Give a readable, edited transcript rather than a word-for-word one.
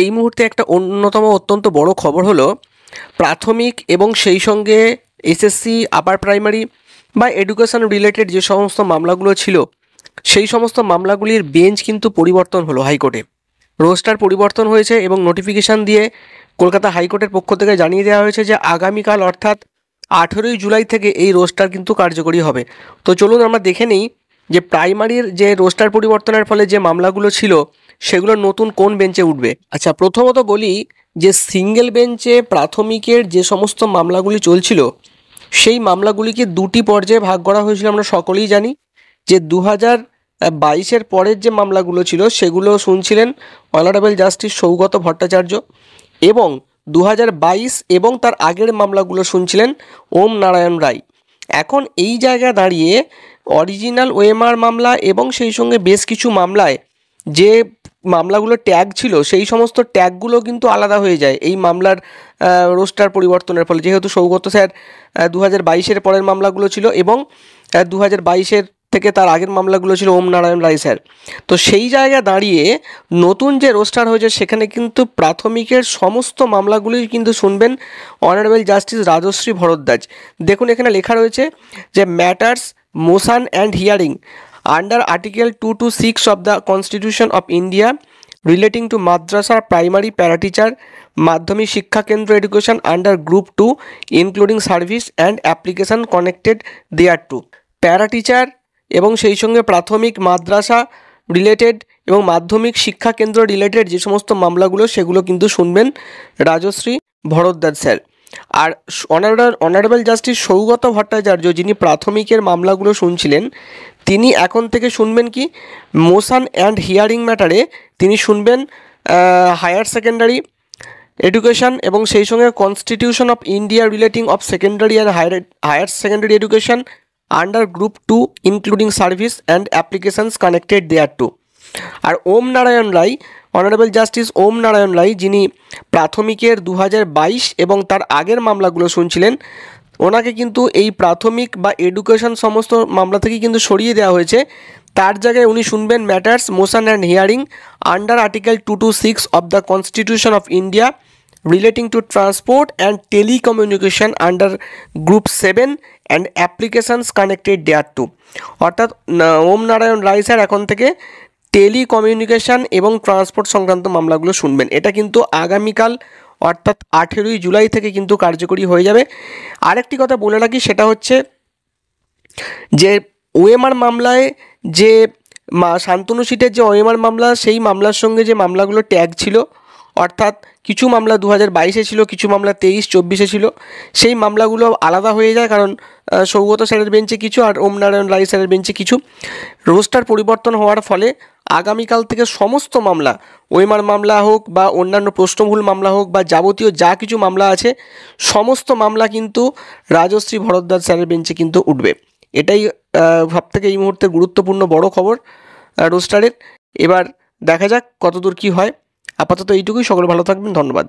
এই মুহূর্তে একটা অন্যতম অত্যন্ত বড় খবর হলো প্রাথমিক এবং সেই সঙ্গে এসএসসি আপার প্রাইমারি বা এডুকেশন রিলেটেড যে সমস্ত মামলাগুলো ছিল সেই সমস্ত মামলাগুলির বেঞ্চ কিন্তু পরিবর্তন হলো হাইকোর্টে। রোস্টার পরিবর্তন হয়েছে এবং নোটিফিকেশান দিয়ে কলকাতা হাইকোর্টের পক্ষ থেকে জানিয়ে দেওয়া হয়েছে যে আগামীকাল অর্থাৎ 18ই জুলাই থেকে এই রোস্টার কিন্তু কার্যকরী হবে। তো চলুন আমরা দেখে নিই যে প্রাইমারির যে রোস্টার পরিবর্তনের ফলে যে মামলাগুলো ছিল সেগুলো নতুন কোন বেঞ্চে উঠবে। আচ্ছা, প্রথমত বলি যে সিঙ্গেল বেঞ্চে প্রাথমিকের যে সমস্ত মামলাগুলি চলছিল সেই মামলাগুলিকে দুটি পর্যায়ে ভাগ করা হয়েছিল। আমরা সকলেই জানি যে 2022-এর পরের যে মামলাগুলো ছিল সেগুলো শুনছিলেন অনারেবল জাস্টিস সৌগত ভট্টাচার্য, এবং 2022 এবং তার আগের মামলাগুলো শুনছিলেন ওম নারায়ণ রায়। এখন এই জায়গায় দাঁড়িয়ে অরিজিনাল ওএমআর মামলা এবং সেই সঙ্গে বেশ কিছু মামলায় যে মামলাগুলো ট্যাগ ছিল সেই সমস্ত ট্যাগগুলো কিন্তু আলাদা হয়ে যায় এই মামলার রোস্টার পরিবর্তনের ফলে, যেহেতু সৌগত স্যার 2022-এর পরের মামলাগুলো ছিল এবং 2022-এর থেকে তার আগের মামলাগুলো ছিল ওম নারায়ণ রায় স্যার। তো সেই জায়গায় দাঁড়িয়ে নতুন যে রোস্টার হয়েছে সেখানে কিন্তু প্রাথমিকের সমস্ত মামলাগুলি কিন্তু শুনবেন অনারেবল জাস্টিস রাজশ্রী ভরদ্বাজ। দেখুন এখানে লেখা রয়েছে যে matters motion and hearing under article 226 of the Constitution of India relating to madrasa primary para teacher মাধ্যমিক শিক্ষা কেন্দ্র education under group 2 including service and application connected thereto. Para teacher এবং সেই সঙ্গে প্রাথমিক মাদ্রাসা রিলেটেড এবং মাধ্যমিক শিক্ষা কেন্দ্র রিলেটেড যে সমস্ত মামলাগুলো সেগুলো কিন্তু শুনবেন রাজশ্রী ভরদ্বাজ স্যার। আর অনারেবল জাস্টিস সৌগত ভট্টাচার্য যিনি প্রাথমিকের মামলাগুলো শুনছিলেন তিনি এখন থেকে শুনবেন কি মোশন অ্যান্ড হিয়ারিং ম্যাটারে তিনি শুনবেন হায়ার সেকেন্ডারি এডুকেশন এবং সেই সঙ্গে constitution of India relating of secondary and higher secondary education under group 2 including service and applications connected thereto. আর ওম নারায়ণ রায়, অনারেবল জাস্টিস ওম নারায়ণ রায় যিনি প্রাথমিকের 2022 এবং তার আগের মামলাগুলো শুনছিলেন, ওনাকে কিন্তু এই প্রাথমিক বা এডুকেশন সমস্ত মামলা থেকে কিন্তু সরিয়ে দেওয়া হয়েছে। তার জায়গায় উনি শুনবেন matters motion and hearing under article 226 of the constitution of India relating to transport and telecommunication under group 7 and applications connected thereto. অর্থাৎ ওম নারায়ণ রায় স্যার এখন থেকে টেলিকমিউনিকেশান এবং ট্রান্সপোর্ট সংক্রান্ত মামলাগুলো শুনবেন। এটা কিন্তু আগামীকাল অর্থাৎ 18ই জুলাই থেকে কিন্তু কার্যকরী হয়ে যাবে। আরেকটি কথা বলে রাখি, সেটা হচ্ছে যে ওএমআর মামলায় যে শান্তনু সিটের যে ওএমআর মামলা সেই মামলার সঙ্গে যে মামলাগুলো ট্যাগ ছিল, অর্থাৎ কিছু মামলা 2022-এ ছিল, কিছু মামলা 23-24-এ ছিল, সেই মামলাগুলো আলাদা হয়ে যায় কারণ সৌগত স্যারের বেঞ্চে কিছু আর ওম নারায়ণ রায় স্যারের বেঞ্চে কিছু। রোস্টার পরিবর্তন হওয়ার ফলে আগামীকাল থেকে সমস্ত মামলা, ওএমআর মামলা হোক বা অন্যান্য প্রশ্নভুল মামলা হোক বা যাবতীয় যা কিছু মামলা আছে সমস্ত মামলা কিন্তু রাজশ্রী ভরদ্বাজ স্যারের বেঞ্চে কিন্তু উঠবে। এটাই সবথেকে এই মুহূর্তে গুরুত্বপূর্ণ বড় খবর রোস্টারের। এবার দেখা যাক কতদূর কী হয়। আপাতত এইটুকুই। সকলে ভালো থাকবেন, ধন্যবাদ।